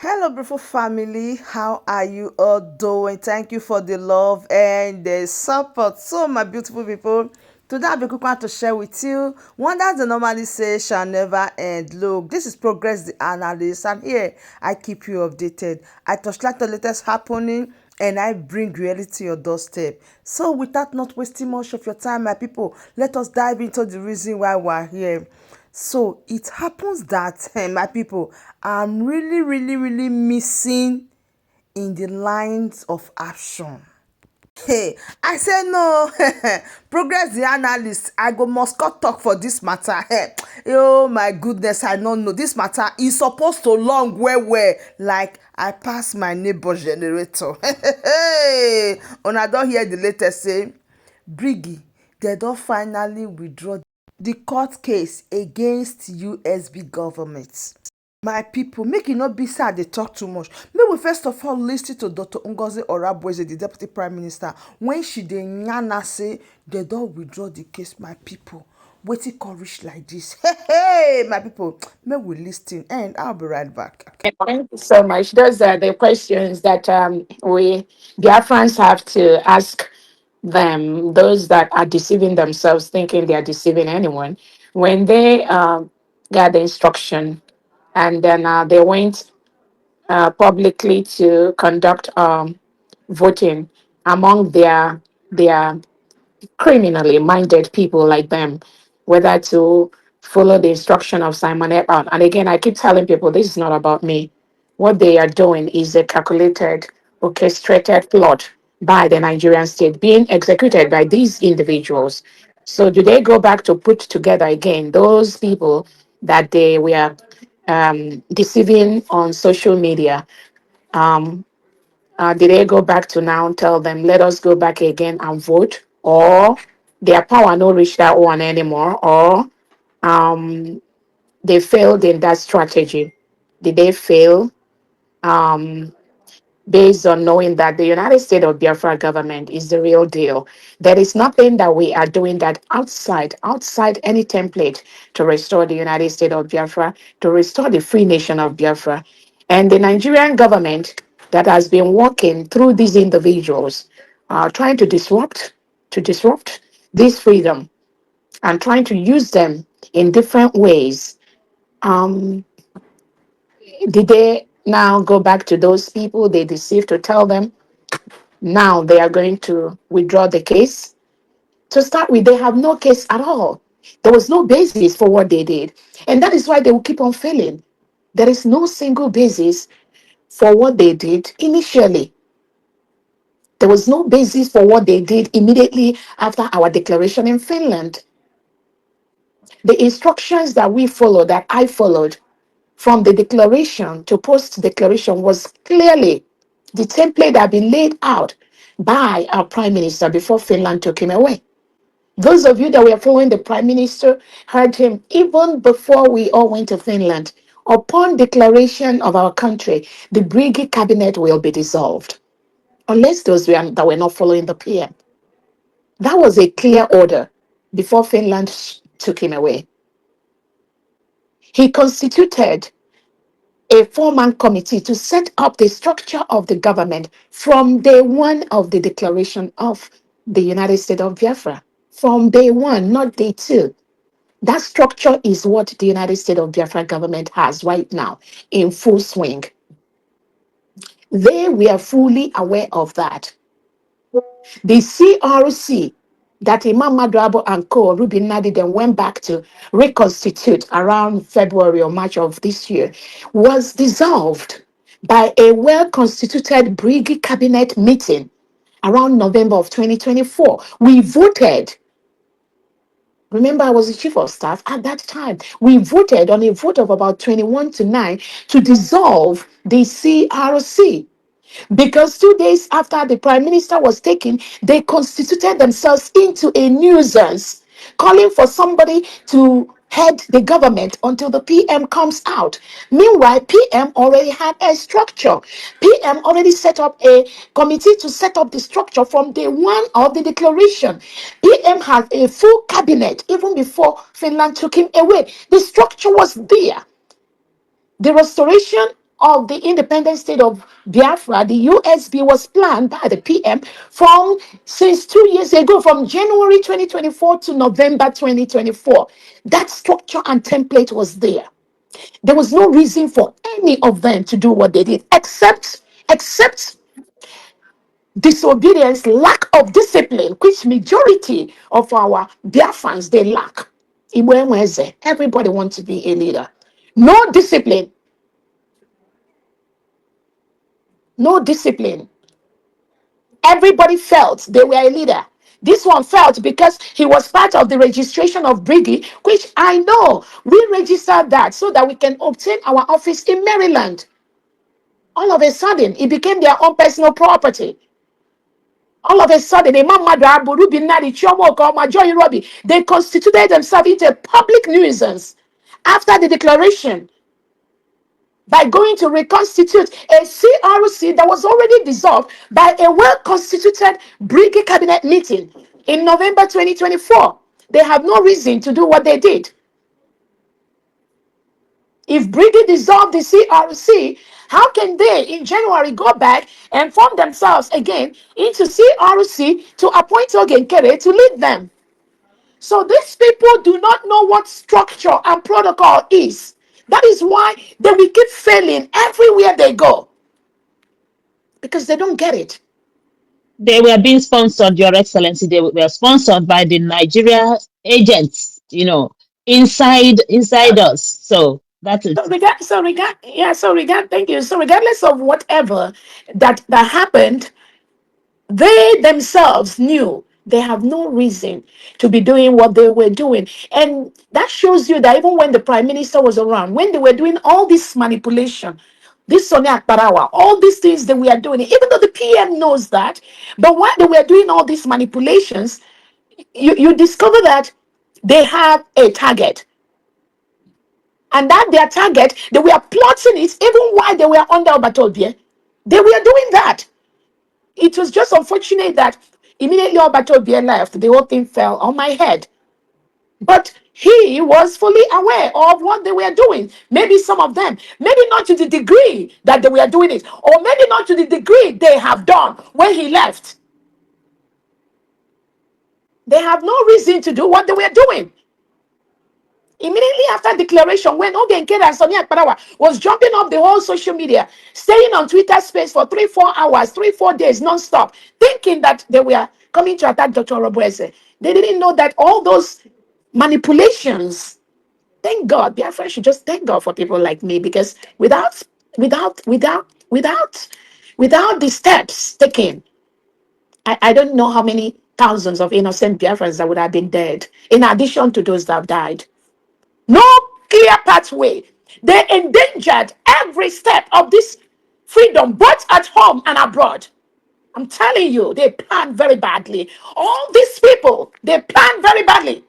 Hello, beautiful family. How are you all doing? Thank you for the love and the support. So, my beautiful people, today I'll be quick to share with you one that they normally say shall never end. Look, this is Progress the Analyst, and here I keep you updated. I touchlight the latest happening and I bring reality to your doorstep. So, without not wasting much of your time, my people, let us dive into the reason why we're here. So it happens that my people, I'm really missing in the lines of action. Hey, I say no. Progress the analyst, I go Moscow talk for this matter. Hey, oh my goodness, I don't know. This matter is supposed to long well like I pass my neighbor generator. Hey, una don hear the latest say Brgie, they don finally withdraw the court case against USB government. My people, make e no be say I dey talk too much. Make we first of all lis ten to Dr. Ngozi Orabueze, the deputy prime minister, when she dey yarn say dem don withdraw the case. My people, wetin come reach like this? Hey, my people, make we lis ten and I'll be right back. Thank you so much. Those are the questions that we Biafrans have to ask them, those that are deceiving themselves, thinking they are deceiving anyone. When they got the instruction and then they went publicly to conduct voting among their criminally minded people like them, whether to follow the instruction of Simon Eckhout. And again, I keep telling people this is not about me. What they are doing is a calculated, orchestrated plot by the Nigerian state being executed by these individuals. So, do they go back to put together again those people that they were deceiving on social media? Did they go back to now tell them, let us go back again and vote? Or their power no reach that one anymore? Or they failed in that strategy? Did they fail based on knowing that the United States of Biafra government is the real deal? There is nothing that we are doing that outside any template to restore the United States of Biafra, to restore the free nation of Biafra. And the Nigerian government that has been working through these individuals, trying to disrupt this freedom and trying to use them in different ways. Did they now go back to those people they deceived to tell them now they are going to withdraw the case? To start with, they have no case at all. There was no basis for what they did. And that is why they will keep on failing. There is no single basis for what they did initially. There was no basis for what they did immediately after our declaration in Finland. The instructions that we followed, that I followed, from the declaration to post declaration was clearly the template that had been laid out by our prime minister before Finland took him away. Those of you that were following the prime minister heard him even before we all went to Finland. Upon declaration of our country, the Brgie cabinet will be dissolved, unless those that were not following the PM. That was a clear order before Finland took him away. He constituted a four-man committee to set up the structure of the government from day one of the declaration of the United States of Biafra. From day one, not day two. That structure is what the United States of Biafra government has right now in full swing. They were fully aware of that. The CRC that Imam Madrabo and co. Ruben Nadi then went back to reconstitute around February or March of this year was dissolved by a well-constituted Brigi cabinet meeting around November of 2024. We voted. Remember, I was the chief of staff at that time. We voted on a vote of about 21 to 9 to dissolve the CRC. Because 2 days after the prime minister was taken, they constituted themselves into a nuisance, calling for somebody to head the government until the PM comes out. Meanwhile, PM already had a structure. PM already set up a committee to set up the structure from day one of the declaration. PM had a full cabinet even before Finland took him away. The structure was there. The restoration of the independent state of Biafra, the USB, was planned by the PM from since 2 years ago, from January 2024 to November 2024. That structure and template was there. There was no reason for any of them to do what they did, except disobedience, lack of discipline, which majority of our Biafrans they lack. Everybody wants to be a leader. No discipline, no discipline. Everybody felt they were a leader. This one felt because he was part of the registration of Brgie, which I know we registered that so that we can obtain our office in Maryland. All of a sudden, it became their own personal property. All of a sudden, they constituted themselves into a public nuisance after the declaration by going to reconstitute a CRC that was already dissolved by a well-constituted Brigade cabinet meeting in November 2024. They have no reason to do what they did. If Brigade dissolved the CRC, how can they in January go back and form themselves again into CRC to appoint Ogenkere to lead them? So these people do not know what structure and protocol is. That is why they will keep failing everywhere they go, because they don't get it. They were being sponsored, Your Excellency. They were sponsored by the Nigeria agents, inside us. So that's it. Thank you. So regardless of whatever that happened, they themselves knew they have no reason to be doing what they were doing. And that shows you that even when the prime minister was around, when they were doing all this manipulation, this Sonia Akbarawa, all these things that we are doing, even though the PM knows that, but while they were doing all these manipulations, you discover that they have a target. And that their target, they were plotting it even while they were under Obatobie. They were doing that. It was just unfortunate that immediately Obatobie left, the whole thing fell on my head. But he was fully aware of what they were doing. Maybe some of them, maybe not to the degree that they were doing it, or maybe not to the degree they have done when he left. They have no reason to do what they were doing. Immediately after declaration, when Ogenkere and Sonia Akparawa was jumping off the whole social media, staying on Twitter space for 3-4 hours, 3-4 days non-stop, thinking that they were coming to attack Dr. Roboese. They didn't know that all those manipulations, thank God, Biafra should just thank God for people like me, because without without the steps taken, I don't know how many thousands of innocent Biafrans that would have been dead, in addition to those that have died. No clear pathway. They endangered every step of this freedom, both at home and abroad. I'm telling you, they planned very badly. All these people, they planned very badly.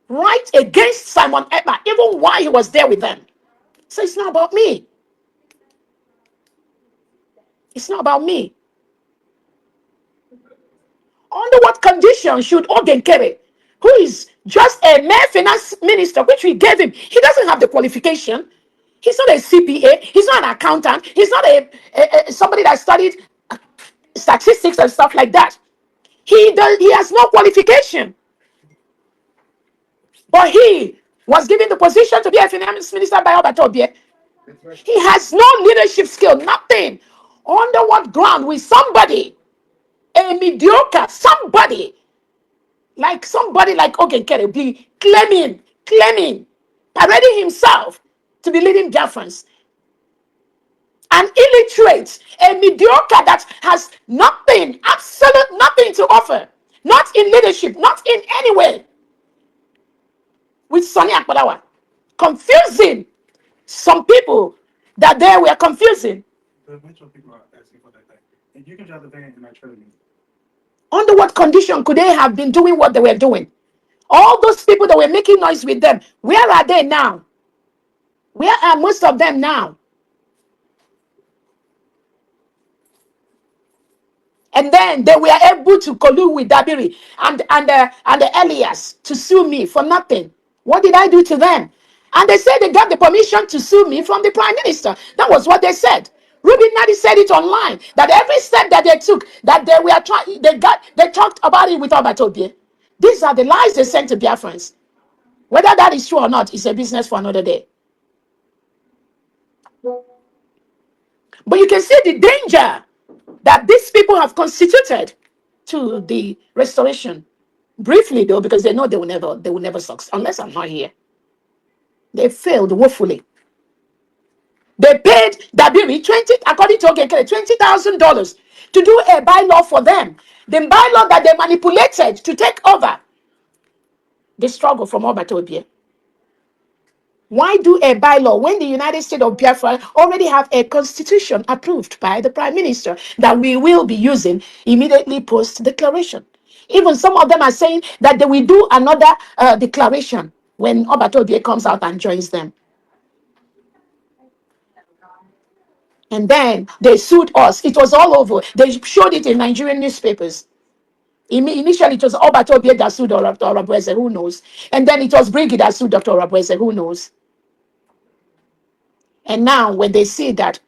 Right against Simon Ekpa, even while he was there with them. So it's not about me. It's not about me. Under what condition should Ogenkere, who is just a mere finance minister, which we gave him, he doesn't have the qualification. He's not a CPA. He's not an accountant. He's not somebody that studied statistics and stuff like that. He has no qualification. But he was given the position to be a finance minister by Obatobie. He has no leadership skill, nothing. Under what ground will somebody, a mediocre somebody like Ogenkere, be claiming, parading himself to be leading Biafrans? An illiterate, a mediocre that has nothing, absolute nothing to offer, not in leadership, not in any way, with Sonia Akpalawa, confusing some people that they were confusing. The bunch of people are asking for that. And you can drive the van and I trailer you. Under what condition could they have been doing what they were doing? All those people that were making noise with them, where are they now? Where are most of them now? And then they were able to collude with Dabiri and the Elias to sue me for nothing. What did I do to them? And they said they got the permission to sue me from the prime minister. That was what they said. Ruby Nadi said it online that every step that they took, that they were trying, they talked about it with Obatobie. These are the lies they sent to Biafrans. Whether that is true or not is a business for another day. But you can see the danger that these people have constituted to the restoration. Briefly though, because they know they will never succeed unless I'm not here. They failed woefully. They paid Dabiri according to Okekere, $20,000 to do a bylaw for them. The bylaw that they manipulated to take over the struggle from Obatobie. Why do a bylaw when the United States of Biafra already have a constitution approved by the Prime Minister that we will be using immediately post declaration? Even some of them are saying that they will do another declaration when Obatobie comes out and joins them. And then they sued us. It was all over. They showed it in Nigerian newspapers. Initially, it was Obatobie that sued Dr. Rabweze, who knows? And then it was Brgie that sued Dr. Rabweze, who knows? And now, when they see that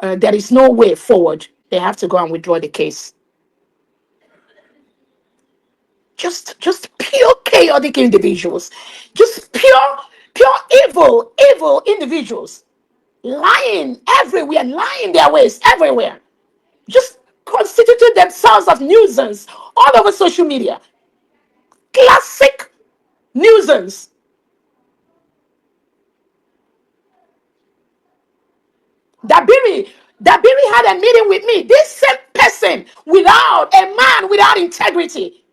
there is no way forward, they have to go and withdraw the case. Just pure chaotic individuals. Just pure evil individuals. Lying everywhere, lying their ways everywhere. Just constituted themselves of nuisance all over social media. Classic nuisance. Dabiri had a meeting with me. This same person, without a man without integrity,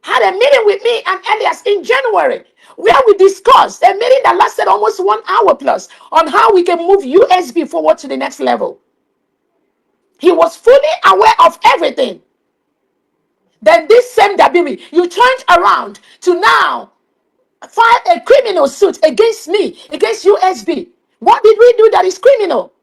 had a meeting with me and Elias in January, where we discussed a meeting that lasted almost 1 hour plus on how we can move USB forward to the next level. He was fully aware of everything. Then this same Dabiri, you turned around to now file a criminal suit against me, against USB. What did we do that is criminal?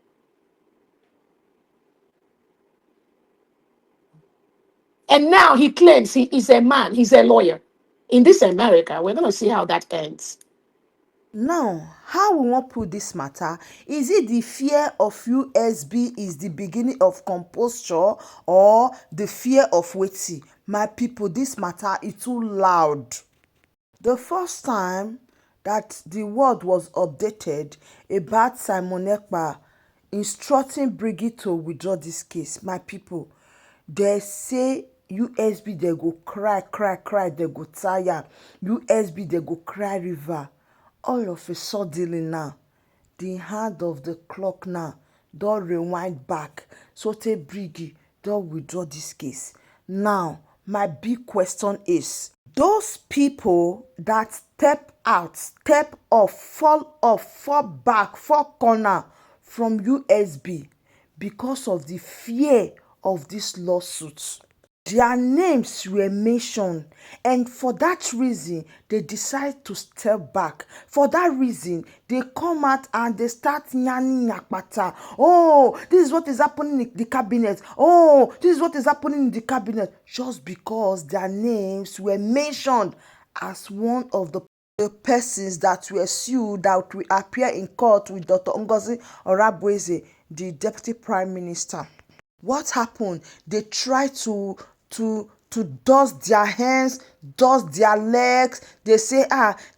And now he claims he is a man, he's a lawyer. In this America, we're going to see how that ends. Now, how we wan put this matter? Is it the fear of USB is the beginning of composure, or the fear of wetin? My people, this matter is too loud. The first time that the world was updated about Simon Ekpa instructing Brgie to withdraw this case, my people, they say USB they go cry, they go tire. USB they go cry river. All of a sudden now, the hand of the clock now don rewind back. So take Brgie don withdraw this case. Now, my big question is, those people that step out, step off, fall back, fall corner from USB because of the fear of this lawsuit. Their names were mentioned, and for that reason, they decide to step back. For that reason, they come out and they start yanning yakpata. Oh, this is what is happening in the cabinet. Oh, this is what is happening in the cabinet. Just because their names were mentioned as one of the persons that were sued, that will appear in court with Dr. Ngozi Orabweze, the Deputy Prime Minister. What happened? They try to dust their hands, dust their legs. They say,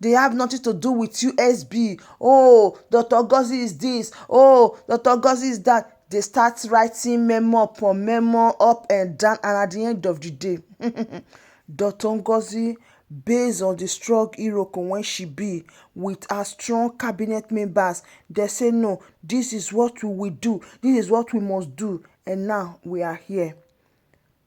they have nothing to do with USB. Oh, Dr. Ngozi is this. Oh, Dr. Ngozi is that. They start writing memo upon memo, up and down, and at the end of the day, Dr. Ngozi, based on the strong Iroko when she be with her strong cabinet members, they say no, this is what we will do, this is what we must do, and now we are here.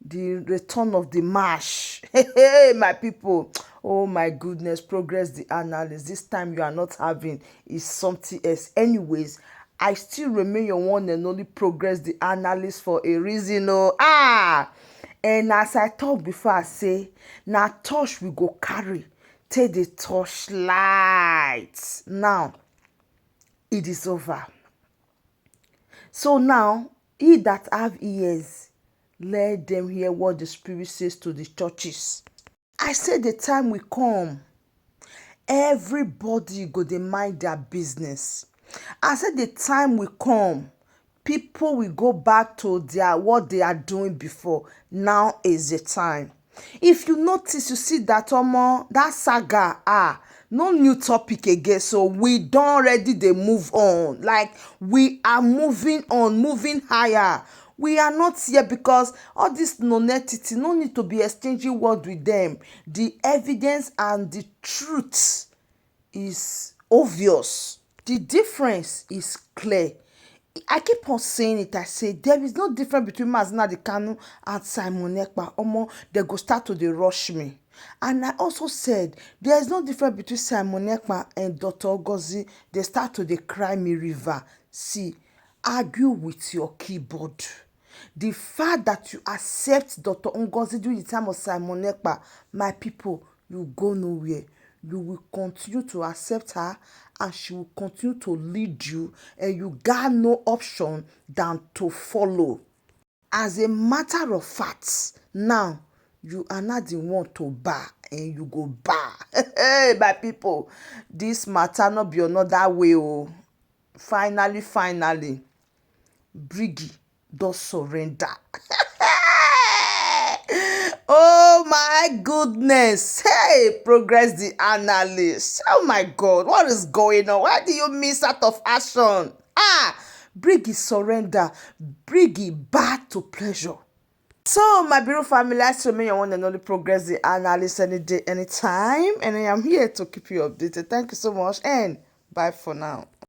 The return of the march. Hey, my people. Oh my goodness, progress the analyst. This time you are not having is something else. Anyways, I still remain your one and only progress the analyst for a reason. And as I talk before, I say, now torch we go carry. Take the torchlight. Now, it is over. So now, he that have ears, let them hear what the Spirit says to the churches. I say the time will come, everybody go dey mind their business. I said the time will come, people will go back to what they are doing before. Now is the time. If you notice, you see that that saga, no new topic again. So we don already dey move on. Like we are moving on, moving higher. We are not here because all this non-entity, no need to be exchanging word with them. The evidence and the truth is obvious. The difference is clear. I keep on saying it. I say there is no difference between Mazi Nnamdi Kanu and Simon Ekpa. They go start to dey rush me. And I also said there is no difference between Simon Ekpa and Dr. Ngozi. They start to dey cry me river. See, argue with your keyboard. The fact that you accept Dr. Ngozi during the time of Simon Ekpa, my people, you go nowhere. You will continue to accept her and she will continue to lead you, and you got no option than to follow. As a matter of fact, now you are not the one to bar and you go bar. Hey, my people, this matter not be another way. Oh, finally, Brgie don surrender. Oh my goodness. Hey, Progress the analyst. Oh my God, what is going on? Why do you miss out of action? Brgie surrender. Brgie back to pleasure. So, my beautiful family, let's remain your one and only Progress the analyst any day, anytime. And I am here to keep you updated. Thank you so much and bye for now.